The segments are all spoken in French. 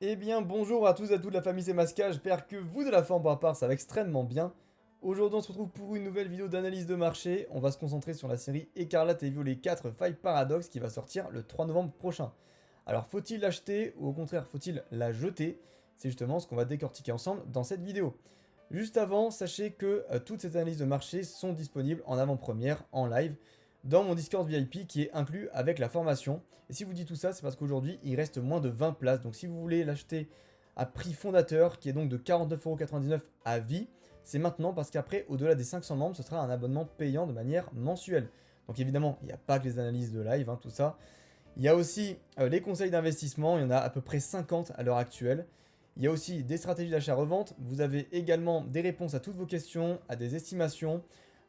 Eh bien bonjour à tous et à toutes la famille, c'est Masca, j'espère que vous de la forme pour ma part ça va extrêmement bien. Aujourd'hui on se retrouve pour une nouvelle vidéo d'analyse de marché, on va se concentrer sur la série Écarlate et Violet 4 Five Paradox qui va sortir le 3 novembre prochain. Alors faut-il l'acheter ou au contraire faut-il la jeter? C'est justement ce qu'on va décortiquer ensemble dans cette vidéo. Juste avant, sachez que toutes ces analyses de marché sont disponibles en avant-première, en live, dans mon Discord VIP qui est inclus avec la formation. Et si vous dites tout ça, c'est parce qu'aujourd'hui, il reste moins de 20 places. Donc si vous voulez l'acheter à prix fondateur, qui est donc de 49,99€ à vie, c'est maintenant parce qu'après, au-delà des 500 membres, ce sera un abonnement payant de manière mensuelle. Donc évidemment, il n'y a pas que les analyses de live, tout ça. Il y a aussi les conseils d'investissement, il y en a à peu près 50 à l'heure actuelle. Il y a aussi des stratégies d'achat-revente. Vous avez également des réponses à toutes vos questions, à des estimations.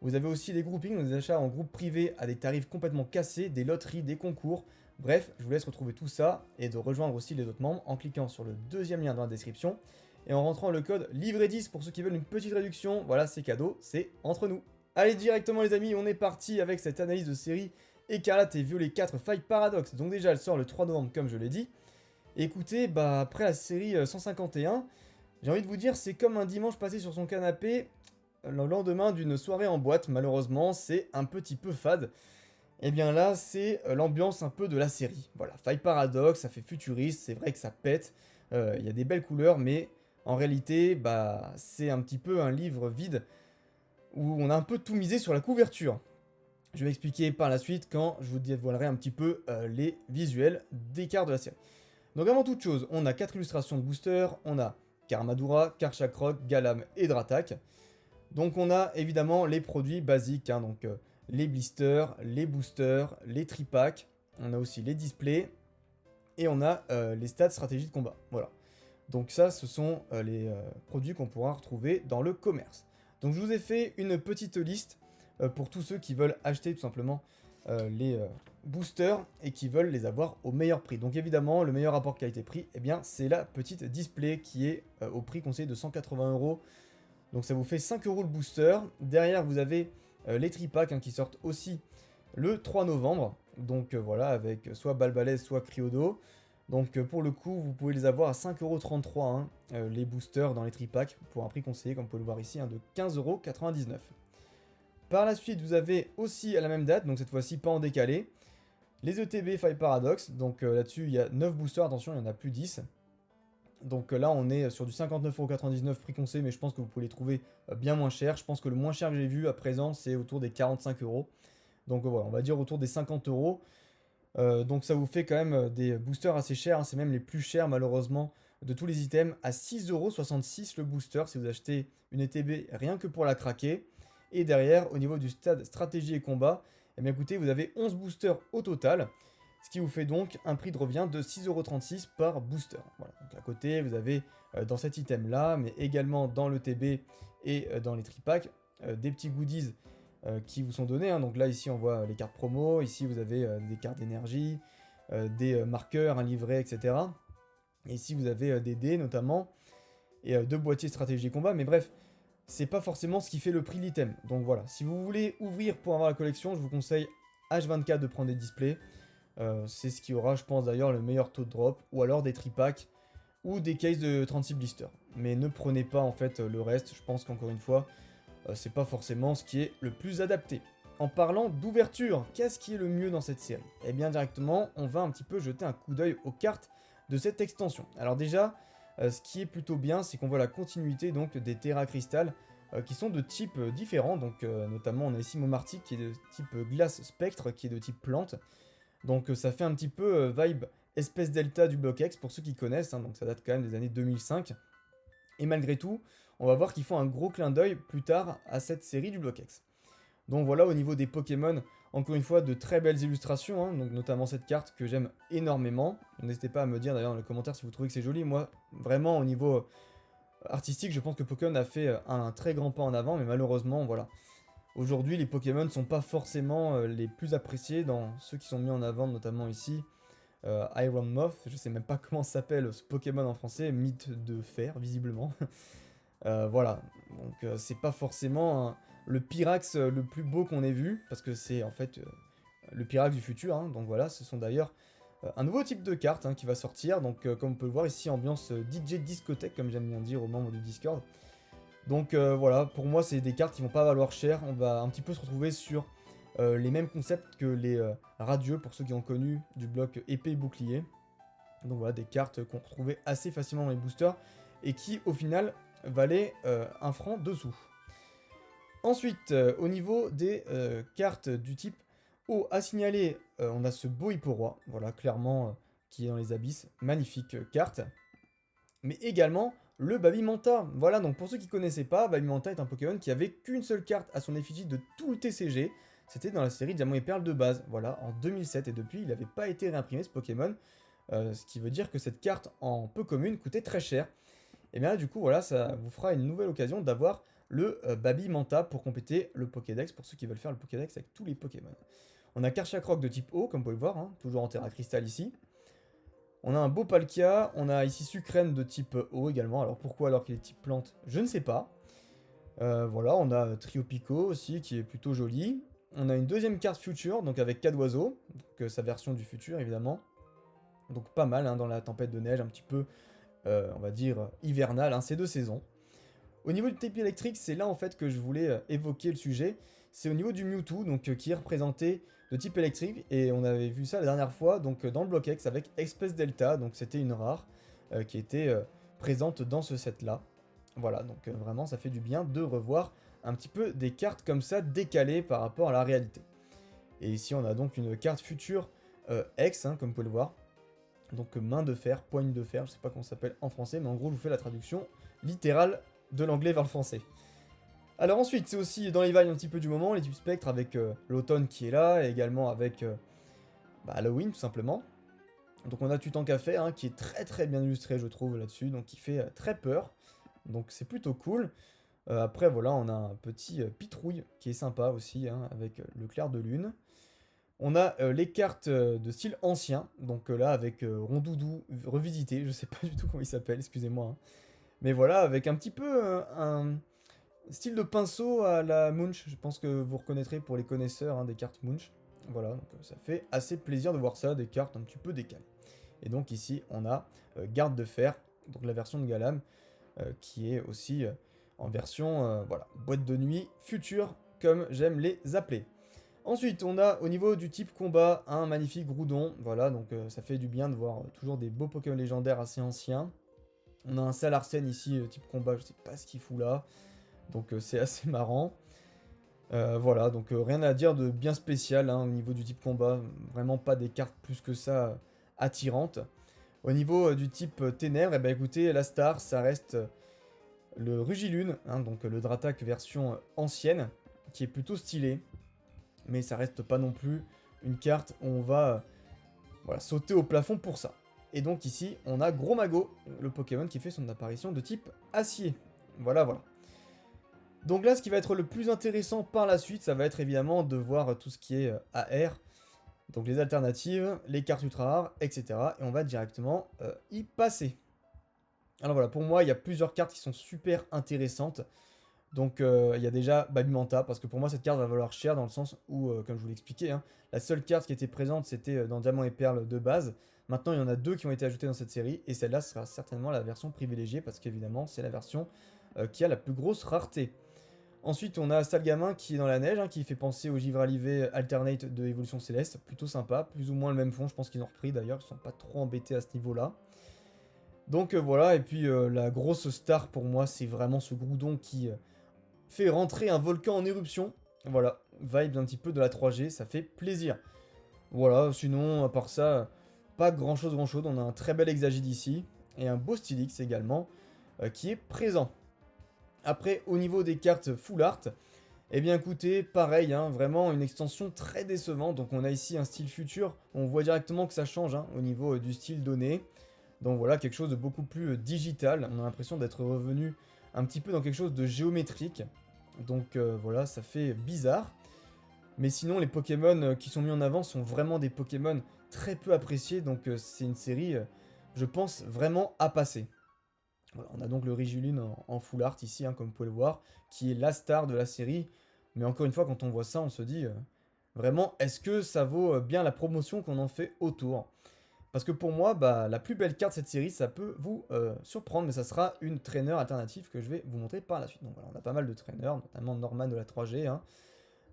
Vous avez aussi des groupings, donc des achats en groupe privé à des tarifs complètement cassés, des loteries, des concours. Bref, je vous laisse retrouver tout ça et de rejoindre aussi les autres membres en cliquant sur le deuxième lien dans la description et en rentrant le code LIVRET10 pour ceux qui veulent une petite réduction. Voilà, c'est cadeau, c'est entre nous. Allez directement les amis, on est parti avec cette analyse de série Écarlate et Violet 4 Five Paradox. Donc déjà, elle sort le 3 novembre comme je l'ai dit. Et écoutez, après la série 151, j'ai envie de vous dire, c'est comme un dimanche passé sur son canapé le lendemain d'une soirée en boîte. Malheureusement, c'est un petit peu fade. Et bien là, c'est l'ambiance un peu de la série. Voilà, Five Paradox, ça fait futuriste, c'est vrai que ça pète, il y a des belles couleurs, mais en réalité, c'est un petit peu un livre vide où on a un peu tout misé sur la couverture. Je vais expliquer par la suite quand je vous dévoilerai un petit peu les visuels des cartes de la série. Donc avant toute chose, on a 4 illustrations de boosters, on a Karmadura, Karchakrok, Galam et Dratak. Donc on a évidemment les produits basiques, donc les blisters, les boosters, les tripacks, on a aussi les displays, et on a les stats stratégie de combat. Voilà. Donc ça, ce sont les produits qu'on pourra retrouver dans le commerce. Donc je vous ai fait une petite liste pour tous ceux qui veulent acheter tout simplement les boosters et qui veulent les avoir au meilleur prix. Donc évidemment, le meilleur rapport qualité-prix, eh bien, c'est la petite display qui est au prix conseillé de 180€. Donc ça vous fait 5€ le booster. Derrière, vous avez les tripacks qui sortent aussi le 3 novembre. Donc voilà, avec soit Balbalès, soit Cryodo. Donc pour le coup, vous pouvez les avoir à 5,33€, les boosters dans les tripacks, pour un prix conseillé, comme vous pouvez le voir ici, de 15,99€. Par la suite, vous avez aussi à la même date, donc cette fois-ci pas en décalé, les ETB Five Paradox. Donc là-dessus, il y a 9 boosters, attention, il n'y en a plus 10. Donc là, on est sur du 59,99€ prix conseillé, mais je pense que vous pouvez les trouver bien moins cher. Je pense que le moins cher que j'ai vu à présent, c'est autour des 45€. Donc voilà, on va dire autour des 50€. Donc ça vous fait quand même des boosters assez chers, c'est même les plus chers malheureusement de tous les items, à 6,66€ le booster si vous achetez une ETB rien que pour la craquer. Et derrière, au niveau du stade stratégie et combat, eh bien écoutez, vous avez 11 boosters au total, ce qui vous fait donc un prix de revient de 6,36€ par booster. Voilà, donc à côté, vous avez dans cet item là, mais également dans l'ETB et dans les tripacks, des petits goodies qui vous sont donnés. Donc là, ici, on voit les cartes promo. Ici, vous avez des cartes d'énergie, des marqueurs, un livret, etc. Et ici, vous avez des dés, notamment, et 2 boîtiers stratégie combat. Mais bref, c'est pas forcément ce qui fait le prix de l'item. Donc voilà, si vous voulez ouvrir pour avoir la collection, je vous conseille H24 de prendre des displays. C'est ce qui aura, je pense, d'ailleurs, le meilleur taux de drop. Ou alors des tripacks ou des cases de 36 blisters. Mais ne prenez pas, en fait, le reste. Je pense qu'encore une fois, c'est pas forcément ce qui est le plus adapté. En parlant d'ouverture, qu'est-ce qui est le mieux dans cette série? Eh bien directement, on va un petit peu jeter un coup d'œil aux cartes de cette extension. Alors déjà, ce qui est plutôt bien, c'est qu'on voit la continuité donc des Terra Crystal qui sont de types différents. Donc notamment, on a ici Momartic qui est de type Glace Spectre, qui est de type plante. Donc ça fait un petit peu vibe espèce delta du bloc X pour ceux qui connaissent, donc ça date quand même des années 2005. Et malgré tout, on va voir qu'ils font un gros clin d'œil plus tard à cette série du bloc X. Donc voilà, au niveau des Pokémon, encore une fois, de très belles illustrations, donc notamment cette carte que j'aime énormément. N'hésitez pas à me dire d'ailleurs dans les commentaires si vous trouvez que c'est joli. Moi, vraiment, au niveau artistique, je pense que Pokémon a fait un très grand pas en avant, mais malheureusement, voilà. Aujourd'hui, les Pokémon ne sont pas forcément les plus appréciés dans ceux qui sont mis en avant, notamment ici. Iron Moth, je sais même pas comment s'appelle ce Pokémon en français, mythe de fer, visiblement. Voilà, donc c'est pas forcément le Pyrax le plus beau qu'on ait vu, parce que c'est en fait le Pyrax du futur, hein. Donc voilà, ce sont d'ailleurs un nouveau type de carte hein, qui va sortir. Donc comme on peut le voir ici, ambiance DJ discothèque, comme j'aime bien dire aux membres du Discord. Donc voilà, pour moi c'est des cartes qui vont pas valoir cher. On va un petit peu se retrouver sur les mêmes concepts que les radieux, pour ceux qui ont connu du bloc épée et bouclier. Donc voilà, des cartes qu'on retrouvait assez facilement dans les boosters et qui au final valaient 1 franc dessous. Ensuite, au niveau des cartes du type eau à signaler, on a ce beau Hipporoi, voilà, clairement, qui est dans les abysses, magnifique carte. Mais également le Babimanta, voilà, donc pour ceux qui ne connaissaient pas, Babimanta est un Pokémon qui avait qu'une seule carte à son effigie de tout le TCG, c'était dans la série Diamant et Perle de base, voilà, en 2007, et depuis, il n'avait pas été réimprimé ce Pokémon, ce qui veut dire que cette carte en peu commune coûtait très cher. Et bien là, du coup, voilà, ça vous fera une nouvelle occasion d'avoir le Babimanta pour compléter le Pokédex, pour ceux qui veulent faire le Pokédex avec tous les Pokémon. On a Karchakroc de type eau, comme vous pouvez le voir, hein, toujours en Terra Cristal ici. On a un beau Palkia, on a ici Sucrène de type eau également, alors pourquoi alors qu'il est type plante, je ne sais pas. Voilà, on a Triopico aussi, qui est plutôt joli. On a une deuxième carte Future, donc avec Cadoiseau, donc sa version du futur évidemment. Donc pas mal hein, dans la tempête de neige, un petit peu, on va dire, hivernale, hein, ces 2 saisons. Au niveau du type électrique, c'est là en fait que je voulais évoquer le sujet. C'est au niveau du Mewtwo, donc qui est représenté de type électrique, et on avait vu ça la dernière fois, donc dans le bloc X avec Express Delta, donc c'était une rare qui était présente dans ce set là. Voilà, donc vraiment ça fait du bien de revoir un petit peu des cartes comme ça décalées par rapport à la réalité. Et ici on a donc une carte future X, hein, comme vous pouvez le voir. Donc main de fer, poigne de fer, je sais pas comment ça s'appelle en français, mais en gros je vous fais la traduction littérale de l'anglais vers le français. Alors ensuite, c'est aussi dans les vagues un petit peu du moment, les types spectres avec l'automne qui est là, et également avec Halloween tout simplement. Donc on a Tutankafer hein, qui est très très bien illustré je trouve là-dessus, donc qui fait très peur. Donc c'est plutôt cool. Après voilà, on a un petit Pitrouille qui est sympa aussi, hein, avec le clair de lune. On a les cartes de style ancien, donc là avec Rondoudou revisité, je sais pas du tout comment il s'appelle, excusez-moi. Hein. Mais voilà, avec un petit peu un style de pinceau à la Munch, je pense que vous reconnaîtrez pour les connaisseurs hein, des cartes Munch. Voilà, donc ça fait assez plaisir de voir ça, des cartes un petit peu décalées. Et donc ici, on a Garde de Fer, donc la version de Galam, qui est aussi en version, voilà, boîte de nuit future, comme j'aime les appeler. Ensuite, on a au niveau du type combat un magnifique Groudon, voilà, donc ça fait du bien de voir toujours des beaux Pokémon légendaires assez anciens. On a un Salarsen ici, type combat, je sais pas ce qu'il fout là, donc c'est assez marrant. Voilà, donc rien à dire de bien spécial hein, au niveau du type combat, vraiment pas des cartes plus que ça attirantes. Au niveau du type ténèbres, eh ben, écoutez, la star, ça reste le Rugilune, hein, donc le Dratak version ancienne, qui est plutôt stylé, mais ça reste pas non plus une carte où on va voilà, sauter au plafond pour ça. Et donc ici, on a Gros Mago, le Pokémon qui fait son apparition de type acier. Voilà, voilà. Donc là, ce qui va être le plus intéressant par la suite, ça va être évidemment de voir tout ce qui est AR, donc les alternatives, les cartes ultra rares, etc. Et on va directement y passer. Alors voilà, pour moi, il y a plusieurs cartes qui sont super intéressantes. Donc il y a déjà Babimanta, parce que pour moi cette carte va valoir cher dans le sens où, comme je vous l'expliquais, hein, la seule carte qui était présente c'était dans Diamant et Perle de base. Maintenant il y en a 2 qui ont été ajoutées dans cette série, et celle-là sera certainement la version privilégiée, parce qu'évidemment c'est la version qui a la plus grosse rareté. Ensuite on a Salgamin qui est dans la neige, hein, qui fait penser au Givralivé Alternate de Évolution Céleste, plutôt sympa, plus ou moins le même fond, je pense qu'ils ont repris d'ailleurs, ils sont pas trop embêtés à ce niveau-là. Donc voilà, et puis la grosse star pour moi c'est vraiment ce Groudon qui fait rentrer un volcan en éruption. Voilà, vibe un petit peu de la 3G, ça fait plaisir. Voilà, sinon, à part ça, pas grand chose. On a un très bel Exagide ici, et un beau Stylix également, qui est présent. Après, au niveau des cartes Full Art, eh bien écoutez, pareil, hein, vraiment une extension très décevante. Donc on a ici un style futur, on voit directement que ça change hein, au niveau du style donné. Donc voilà, quelque chose de beaucoup plus digital. On a l'impression d'être revenu un petit peu dans quelque chose de géométrique. Donc voilà, ça fait bizarre. Mais sinon, les Pokémon qui sont mis en avant sont vraiment des Pokémon très peu appréciés. Donc c'est une série, je pense, vraiment à passer. Voilà, on a donc le Rigilune en full art ici, hein, comme vous pouvez le voir, qui est la star de la série. Mais encore une fois, quand on voit ça, on se dit, Vraiment, est-ce que ça vaut bien la promotion qu'on en fait autour? Parce que pour moi, bah, la plus belle carte de cette série, ça peut vous surprendre, mais ça sera une trainer alternative que je vais vous montrer par la suite. Donc voilà, on a pas mal de trainers, notamment Norman de la 3G, hein.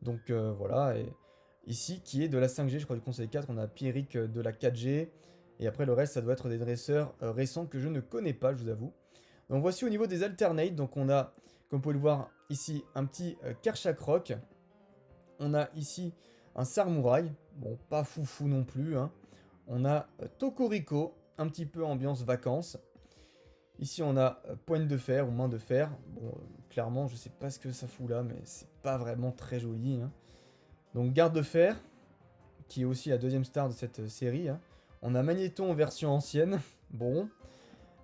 Donc voilà, et ici, qui est de la 5G, je crois du conseil 4, on a Pierrick de la 4G, et après le reste, ça doit être des dresseurs récents que je ne connais pas, je vous avoue. Donc voici au niveau des alternates, donc on a, comme vous pouvez le voir ici, un petit Kershak Rock. On a ici un Samouraï, bon, pas foufou non plus, hein. On a Tokorico, un petit peu ambiance vacances. Ici, on a pointe de fer ou main de fer. Bon, clairement, je sais pas ce que ça fout là, mais c'est pas vraiment très joli, hein. Donc, garde de fer, qui est aussi la deuxième star de cette série, hein. On a Magnéton version ancienne. Bon,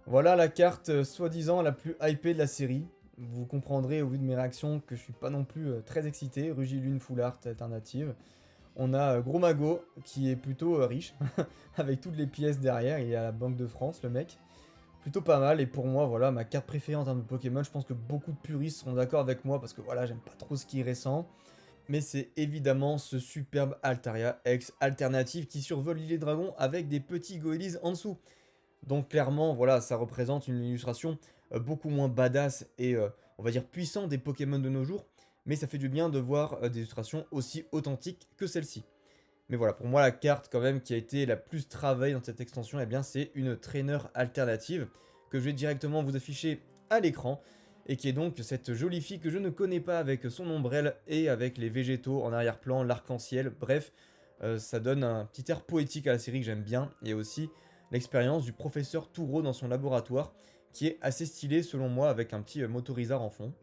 voilà la carte soi-disant la plus hypée de la série. Vous comprendrez au vu de mes réactions que je suis pas non plus très excité. Rugilune Full Art alternative. On a Gros Mago qui est plutôt riche, avec toutes les pièces derrière. Il est à la Banque de France, le mec. Plutôt pas mal. Et pour moi, voilà, ma carte préférée en termes de Pokémon. Je pense que beaucoup de puristes seront d'accord avec moi parce que voilà, j'aime pas trop ce qui est récent. Mais c'est évidemment ce superbe Altaria X alternative qui survole l'île des dragons avec des petits Goélies en dessous. Donc clairement, voilà, ça représente une illustration beaucoup moins badass et on va dire puissante des Pokémon de nos jours, mais ça fait du bien de voir des illustrations aussi authentiques que celle-ci. Mais voilà, pour moi la carte quand même qui a été la plus travaillée dans cette extension, eh bien c'est une trainer alternative que je vais directement vous afficher à l'écran et qui est donc cette jolie fille que je ne connais pas avec son ombrelle et avec les végétaux en arrière-plan, l'arc-en-ciel, bref, ça donne un petit air poétique à la série que j'aime bien et aussi l'expérience du professeur Touro dans son laboratoire qui est assez stylé selon moi avec un petit motorisard en fond.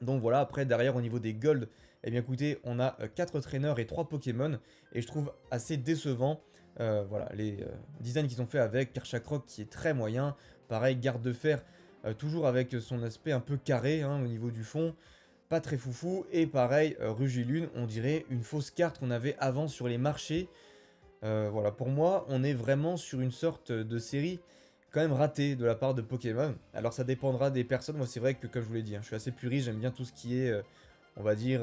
Donc voilà, après derrière au niveau des gold, eh bien écoutez, on a 4 traîneurs et 3 Pokémon, et je trouve assez décevant, voilà, les designs qu'ils ont fait avec Kerchakroc qui est très moyen, pareil, garde de fer, toujours avec son aspect un peu carré hein, au niveau du fond, pas très foufou, et pareil, Rugilune, on dirait une fausse carte qu'on avait avant sur les marchés. Voilà, pour moi, on est vraiment sur une sorte de série quand même ratée de la part de Pokémon. Alors ça dépendra des personnes, moi c'est vrai que comme je vous l'ai dit, hein, je suis assez puriste, j'aime bien tout ce qui est, on va dire,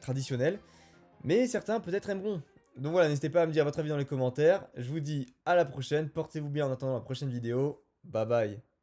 traditionnel. Mais certains peut-être aimeront. Donc voilà, n'hésitez pas à me dire votre avis dans les commentaires. Je vous dis à la prochaine, portez-vous bien en attendant la prochaine vidéo. Bye bye.